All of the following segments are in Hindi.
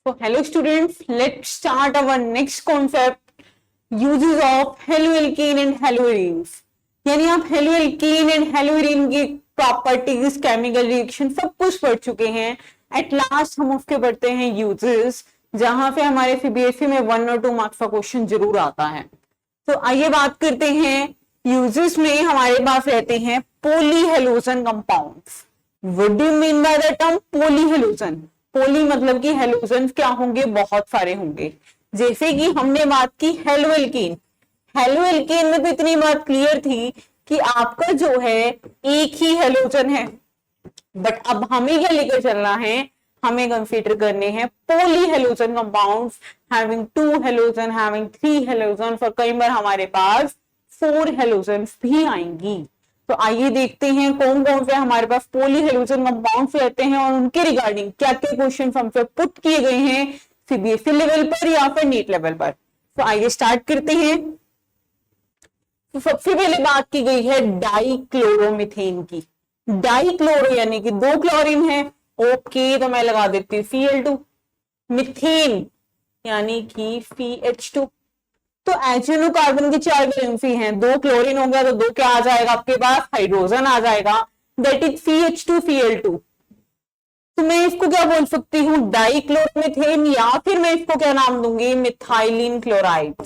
So hello students, let's start our next concept, uses of haloalkane and haloarenes. यानी आप haloalkane and haloarene की प्रॉपर्टीज, केमिकल रिएक्शन सब कुछ पढ़ चुके हैं. एट लास्ट हम उसके पढ़ते हैं यूजेस, जहां पे हमारे सीबीएसई में 1 और 2 मार्क्स का क्वेश्चन जरूर आता है. तो आइए बात करते हैं. यूजेस में हमारे पास रहते हैं polyhalogen compounds. What do you mean by the term polyhalogen? Poly मतलब कि हेलोजन क्या होंगे, बहुत सारे होंगे. जैसे कि हमने बात की हेलोएल्केन. हेलोएल्केन में तो इतनी बात क्लियर थी कि आपका जो है एक ही हेलोजन है, बट अब हमें क्या लेकर चलना है, हमें कंसीडर करने हैं poly halogen compounds having 2 halogen, having 3 halogen, और कई बार हमारे पास 4 हेलोजन भी आएंगी. तो आइए देखते हैं कौन कौन से हमारे पास पॉलीहेलोजन कंपाउंड्स रहते हैं और उनके रिगार्डिंग क्या क्या क्वेश्चन हमसे पुट किए गए हैं सीबीएसई लेवल पर या फिर नीट लेवल पर. तो आइए स्टार्ट करते हैं. तो सबसे पहले बात की गई है डाइक्लोरोमीथेन की. डाइक्लोरो यानी कि 2 क्लोरीन है. ओके, तो मैं लगा देती हूँ Cl2. मिथेन यानी कि CH2. तो एचएनओ कार्बन की 4 वैलेंसी हैं, 2 क्लोरीन हो गया तो 2 क्या आ जाएगा आपके पास, हाइड्रोजन आ जाएगा, दैट इज CH2Cl2. तो मैं इसको क्या बोल सकती हूँ, डाइक्लोरोमीथेन, या फिर मैं इसको क्या नाम दूंगी, मिथाइलिन क्लोराइड.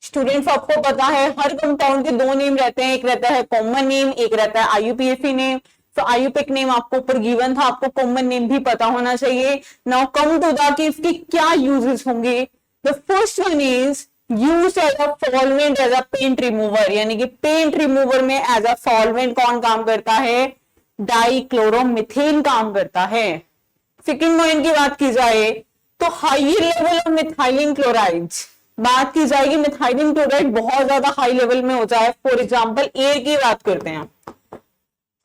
स्टूडेंट्स आपको पता है हर कंपाउंड के 2 नेम रहते हैं, एक रहता है कॉमन नेम, एक रहता है आईयूपीएसी नेम. तो आईयूपीएक नेम आपको ऊपर गिवन था, आपको कॉमन नेम भी पता होना चाहिए. नाउ कम टू दैट कि इसके क्या यूजेस होंगे. The first one is used as a solvent as a paint remover, यानी कि पेंट रिमूवर में एज अ सॉल्वेंट कौन काम करता है, डाइक्लोरोमीथेन काम करता है. सेकेंड पॉइंट की बात की जाए तो higher level of methylene chloride बात की जाएगी. मिथाइलिन क्लोराइड बहुत ज्यादा हाई लेवल में हो जाए, फॉर एग्जाम्पल एयर की बात करते हैं,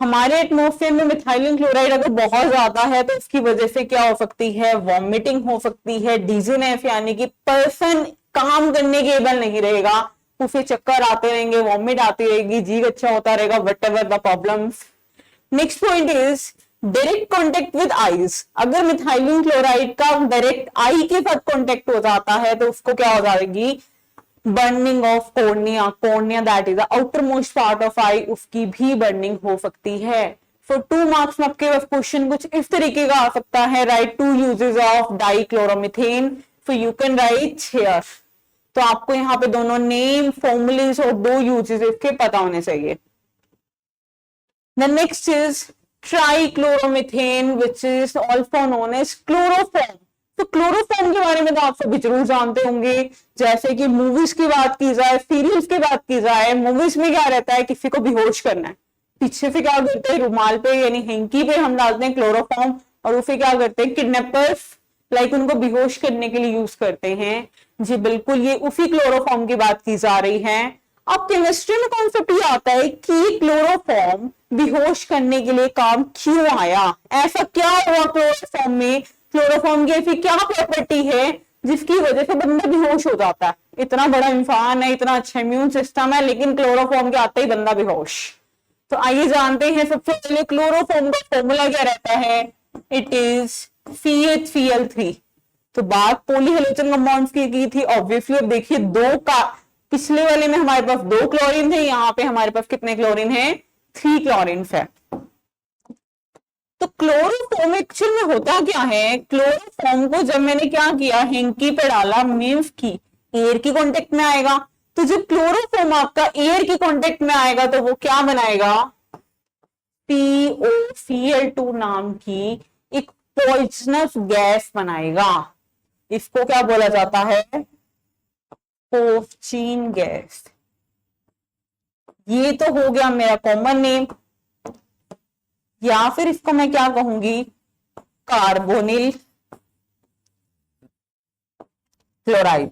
हमारे एटमॉस्फेयर में मिथाइलिन क्लोराइड अगर बहुत ज्यादा है तो उसकी वजह से क्या हो सकती है, वॉमिटिंग हो सकती है, डिजीनेस यानी कि पर्सन काम करने के एबल नहीं रहेगा, उसे चक्कर आते रहेंगे, वॉमिट आती रहेगी, जी अच्छा होता रहेगा, what ever the problems. Next point is direct contact with eyes. अगर मिथाइलिन क्लोराइड का डायरेक्ट आई के साथ कॉन्टेक्ट हो जाता है तो उसको क्या हो जाएगी, burning off cornea. Cornea that is the outermost part of eye, उसकी भी बर्निंग हो सकती है. फॉर 2 मार्क्स में आपके पास क्वेश्चन कुछ इस तरीके का आ सकता है, right 2 uses of dichloromethane, so you can write here. तो आपको यहाँ पे दोनों नेम, फॉर्मूलेज और 2 यूजेस इसके पता होने चाहिए. The next is trichloromethane which is also known as chloroform. तो क्लोरोफॉर्म के बारे में तो आप सभी जरूर जानते होंगे. जैसे कि मूवीज की बात की जाए, सीरियल्स की बात की जाए, मूवीज में क्या रहता है, किसी को बेहोश करना है, पीछे से क्या करते हैं, रुमाल पे यानी हैंकी पे हम डालते हैं क्लोरोफॉर्म, और उसे क्या करते हैं, किडनैपर्स लाइक उनको बेहोश करने के लिए यूज करते हैं. जी बिल्कुल, ये उसी क्लोरोफॉर्म की बात की जा रही है. अब केमिस्ट्री में कॉन्सेप्ट ये आता है कि क्लोरोफॉर्म बेहोश करने के लिए काम क्यों आया, ऐसा क्या हुआ क्लोरोफॉर्म में, क्लोरोफॉर्म की ऐसी क्या प्रॉपर्टी है जिसकी वजह से बंदा बेहोश हो जाता है. इतना बड़ा इंसान है, इतना अच्छा इम्यून सिस्टम है, लेकिन क्लोरोफॉर्म के आते ही बंदा बेहोश. तो आइए जानते हैं सबसे पहले क्लोरोफॉर्म का फॉर्मूला क्या रहता है, इट इज CH3Cl3. तो बात पॉलीहेलोजन कंपाउंड्स की थी ऑब्वियसली. अब देखिए 2 का, पिछले वाले में हमारे पास 2 क्लोरीन थे, यहाँ पे हमारे पास कितने क्लोरीन है, 3 क्लोरीन है. तो क्लोरोफॉर्म एक्चुअल में होता क्या है, क्लोरोफॉर्म को जब मैंने क्या किया, हैंकी पे डाला, मीन्स की एयर की कांटेक्ट में आएगा. तो जब क्लोरोफॉर्म आपका एयर की कांटेक्ट में आएगा तो वो क्या बनाएगा, POCl2 नाम की एक पॉइजनस गैस बनाएगा. इसको क्या बोला जाता है, पोर्चिन गैस. ये तो हो गया मेरा कॉमन नेम, या फिर इसको मैं क्या कहूंगी, कार्बोनिल क्लोराइड.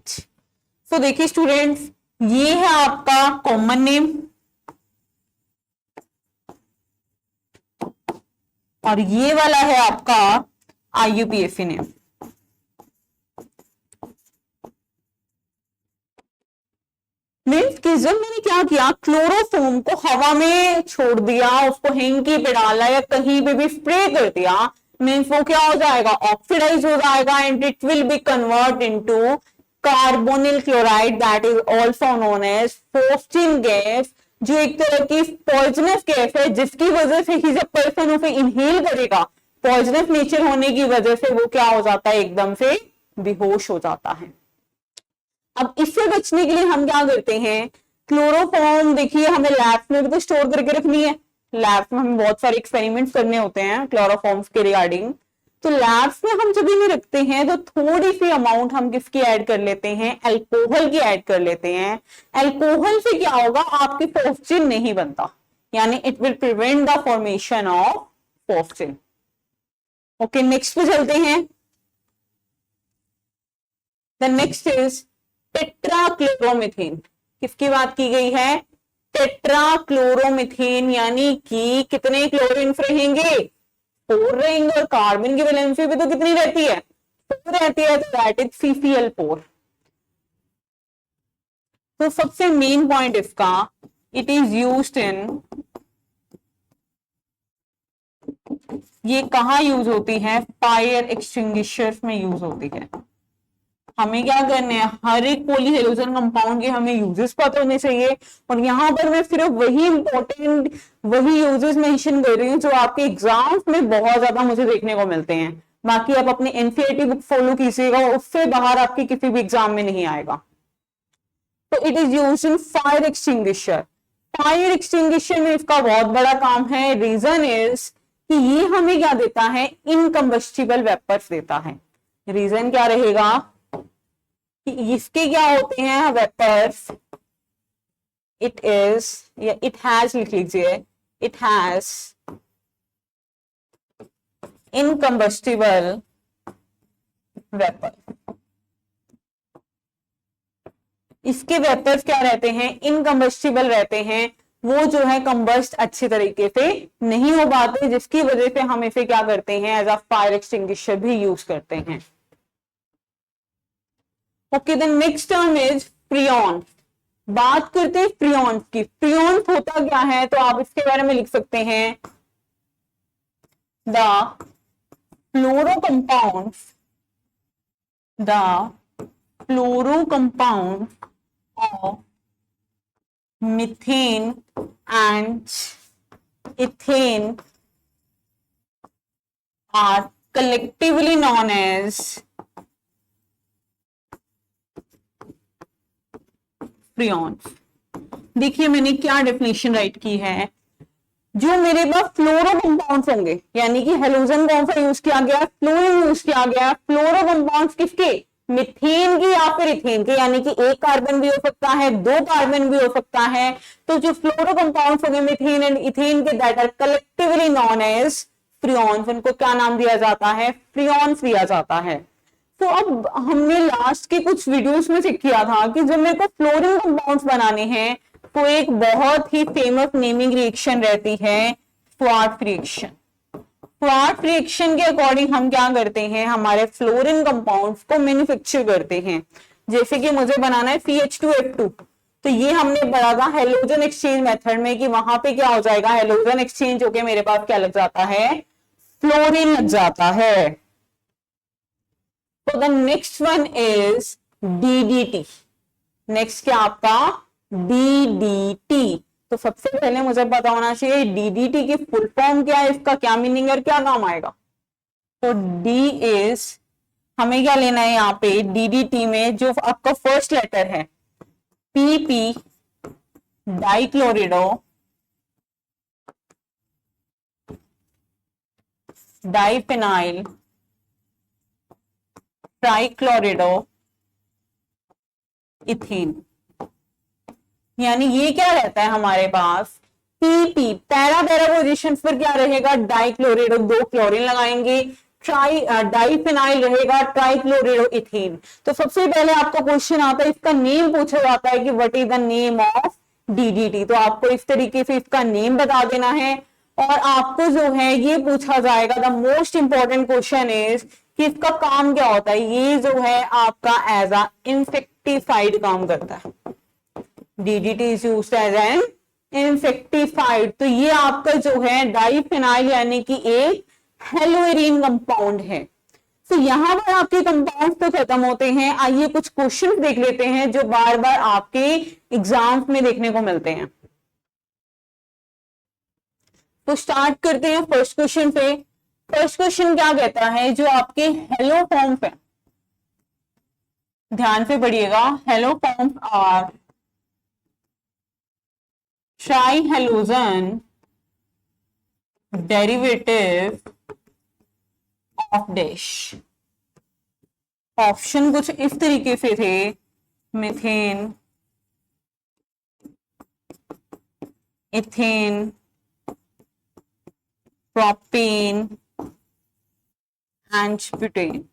तो देखिए स्टूडेंट्स, ये है आपका कॉमन नेम और ये वाला है आपका आईयूपीएसी नेम. मीन्स कि जब मैंने क्या किया, क्लोरोफॉर्म को हवा में छोड़ दिया, उसको हैंकी पे डाला या कहीं पे भी स्प्रे कर दिया, मीन्स वो क्या हो जाएगा, ऑक्सीडाइज हो जाएगा and it will be convert into carbonyl chloride that is also known as phosgene gas, जो एक तरह की पॉइजनस गैस है जिसकी वजह से ही जब पर्सन उसे इनहेल करेगा पॉइजनस नेचर होने की वजह से वो क्या हो जाता है, एकदम से बेहोश हो जाता है। अब इससे बचने के लिए हम क्या करते हैं, क्लोरोफॉर्म देखिए हमें लैब्स में भी तो स्टोर करके रखनी है, लैब्स में हमें बहुत सारे एक्सपेरिमेंट्स करने होते हैं क्लोरोफॉर्म्स के रिगार्डिंग, तो लैब्स में हम जब इन्हें रखते हैं तो थोड़ी सी अमाउंट हम किसकी ऐड कर लेते हैं, अल्कोहल की ऐड कर लेते हैं। अल्कोहल से क्या होगा, आपकी फोस्फिन नहीं बनता, यानी it will prevent the formation of phosphine. Okay, next पे चलते हैं। The next is tetrachloromethane. किसकी बात की गई है, टेट्राक्लोरोमीथेन, यानी कि कितने क्लोरीन रहेंगे, 4 रहेंगे, और कार्बन की वैलेंसी भी तो कितनी रहती है, 4 रहती है, तो दैट इज CCl4। तो सबसे मेन पॉइंट इसका, इट इज यूज्ड इन, ये कहां यूज होती है, फायर एक्सटिंग्विशर्स में यूज होती है। हमें क्या करना है, हर एक पॉली हेलोजन कंपाउंड के हमें यूजेस पता होने चाहिए, और यहां पर मैं सिर्फ वही इंपॉर्टेंट वही यूजेस मेंशन कर रही हूँ जो आपके एग्जाम्स में बहुत ज्यादा मुझे देखने को मिलते हैं। बाकी आप अपने एनसीईआरटी बुक फॉलो कीजिएगा, उससे बाहर आपके किसी भी एग्जाम में नहीं आएगा। तो it is used in fire extinguisher. Fire extinguisher में इसका बहुत बड़ा काम है। रीजन इज कि ये हमें क्या देता है, इनकम्बस्टिबल वेपर्स देता है। रीजन क्या रहेगा कि इसके क्या होते हैं वेपर्स, इट इज, या इट हैज लिख लीजिए, इट हैज इनकम्बस्टिबल वेपर। इसके वेपर्स क्या रहते हैं, इनकम्बस्टिबल रहते हैं, वो जो है कंबस्ट अच्छे तरीके से नहीं हो पाते, जिसकी वजह से हम इसे क्या करते हैं, एज अ फायर एक्सटिंग्विशर भी यूज करते हैं। Okay, the next term is freon. बात करते हैं फ्रियॉन की। फ्रियॉन होता क्या है, तो आप इसके बारे में लिख सकते हैं, the fluoro compound of methane and ethane are collectively known as freons. देखिए मैंने क्या डेफिनेशन राइट की है, जो मेरे पास फ्लोरो कंपाउंड्स होंगे, यानी कि हेलोजन कौन सा यूज किया गया, फ्लोरीन यूज किया गया, फ्लोरो कंपाउंड्स किसके, मीथेन की या फिर इथेन के, यानी कि एक कार्बन भी हो सकता है, 2 कार्बन भी हो सकता है। तो जो फ्लोरो कंपाउंड्स होंगे मीथेन एंड इथेन के, that are collectively known as freons. उनको क्या नाम दिया जाता है, फ्रियॉन्स दिया जाता है। तो अब हमने लास्ट के कुछ वीडियोस में चेक किया था कि जब मेरे को फ्लोरीन कंपाउंड्स बनाने हैं तो एक बहुत ही फेमस नेमिंग रिएक्शन रहती है, स्वार्ट्ज रिएक्शन। स्वार्ट्ज रिएक्शन के अकॉर्डिंग हम क्या करते हैं, हमारे फ्लोरीन कंपाउंड्स को मैन्युफैक्चर करते हैं। जैसे कि मुझे बनाना है CH2F2, तो ये हमने पढ़ा था हेलोजन एक्सचेंज मेथड में कि वहां पे क्या हो जाएगा, हेलोजन एक्सचेंज होके मेरे पास क्या लग जाता है, फ्लोरीन लग जाता है। तो the next one is DDT। Next क्या आपका, DDT। तो सबसे पहले मुझे पता होना चाहिए DDT की फुल फॉर्म क्या है, इसका क्या मीनिंग और क्या काम आएगा। तो D इज, हमें क्या लेना है यहाँ पे, DDT में जो आपका फर्स्ट लेटर है PP डाइक्लोरिडो डाइफेनाइल ट्राइक्लोरिडो इथेन। यानी ये क्या रहता है हमारे पास, PP पैरा पोजीशन पर क्या रहेगा, डाइक्लोरिडो, 2 क्लोरीन लगाएंगे, डाइफेनाइल रहेगा, ट्राइक्लोरिडो इथेन। तो सबसे पहले आपका क्वेश्चन आता है, इसका नेम पूछा जाता है कि what is the name of DDT। तो आपको इस तरीके से इसका नेम बता देना है, और आपको जो है ये पूछा जाएगा, the most important question is कि इसका काम क्या होता है। ये जो है आपका एज अ इंसेक्टिसाइड काम करता है। DDT is used as an insecticide. तो ये आपका जो है डाइफेनाइल यानी कि एक हेलोएरिन कंपाउंड है। तो यहां पर आपके कंपाउंड तो खत्म होते हैं। आइए कुछ क्वेश्चन देख लेते हैं जो बार बार आपके एग्जाम्स में देखने को मिलते हैं। तो स्टार्ट करते हैं फर्स्ट क्वेश्चन से। फर्स्ट क्वेश्चन क्या कहता है, जो आपके हेलो फॉर्म पे, ध्यान से पढ़िएगा, haloforms are trihalogen derivative of dash. Option कुछ इस तरीके से थे, methane, ethane, propane and butane.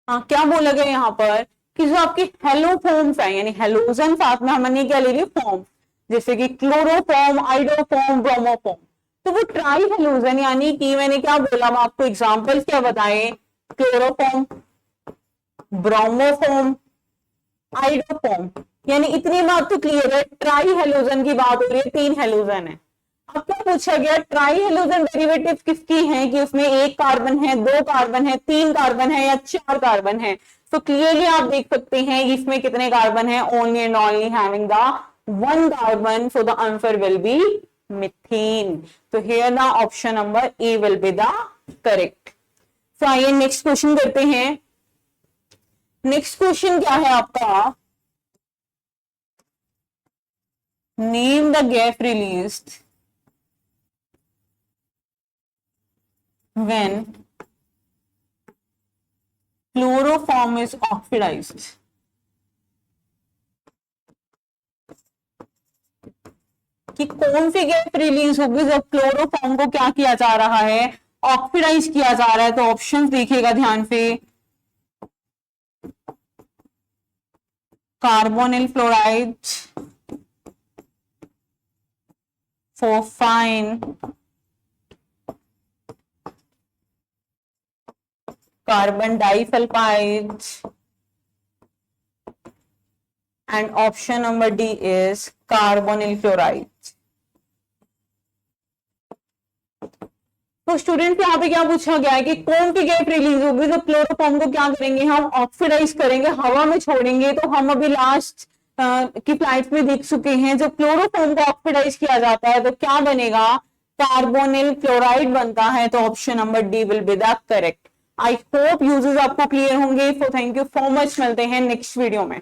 क्या बोला गया यहाँ पर कि जो आपके हेलो फॉर्म्स है, यानी हेलोजन साथ में हमने क्या ले लिया, फॉर्म, जैसे कि क्लोरोफॉर्म, आइडोफॉर्म, ब्रोमोफॉर्म, तो वो ट्राई हेलोजन, यानी कि मैंने क्या बोला, मैं आपको एग्जांपल्स क्या बताए, क्लोरोफॉर्म, ब्रोमोफॉर्म, आइडोफॉर्म, यानी इतनी बात तो क्लियर है। ट्राई हेलोजन की बात हो रही है, 3 हेलोजन है। अब क्या पूछा गया, ट्राई हेलोजन डेरिवेटिव किसकी है, कि उसमें 1 कार्बन है, 2 कार्बन है, 3 कार्बन है या 4 कार्बन है। तो क्लियरली आप देख सकते हैं इसमें कितने कार्बन है, only and only having the 1 carbon, so the answer will be methane. तो here the option number A will be the correct. तो आइए नेक्स्ट क्वेश्चन करते हैं। नेक्स्ट क्वेश्चन क्या है आपका, name the gas released when chloroform is oxidized। कि कौन सी गैस रिलीज होगी जब क्लोरोफॉर्म को क्या किया जा रहा है, ऑक्सीडाइज किया जा रहा है। तो ऑप्शंस देखिएगा ध्यान से, carbonyl fluoride, phosphine, carbon disulphide, and option number D is carbonyl chloride। तो स्टूडेंट यहाँ पे क्या पूछा गया है कि कौन सी गैस रिलीज होगी जो क्लोरोफॉर्म को क्या करेंगे, हम ऑक्सीडाइज करेंगे, हवा में छोड़ेंगे। तो हम अभी लास्ट की फ्लाइट में देख चुके हैं, जब क्लोरोफॉर्म को ऑक्सीडाइज किया जाता है तो क्या बनेगा, कार्बोनिल क्लोराइड बनता है। तो option number D will be the correct. I hope uses आपको क्लियर होंगे। So thank you so much, मिलते हैं नेक्स्ट वीडियो में।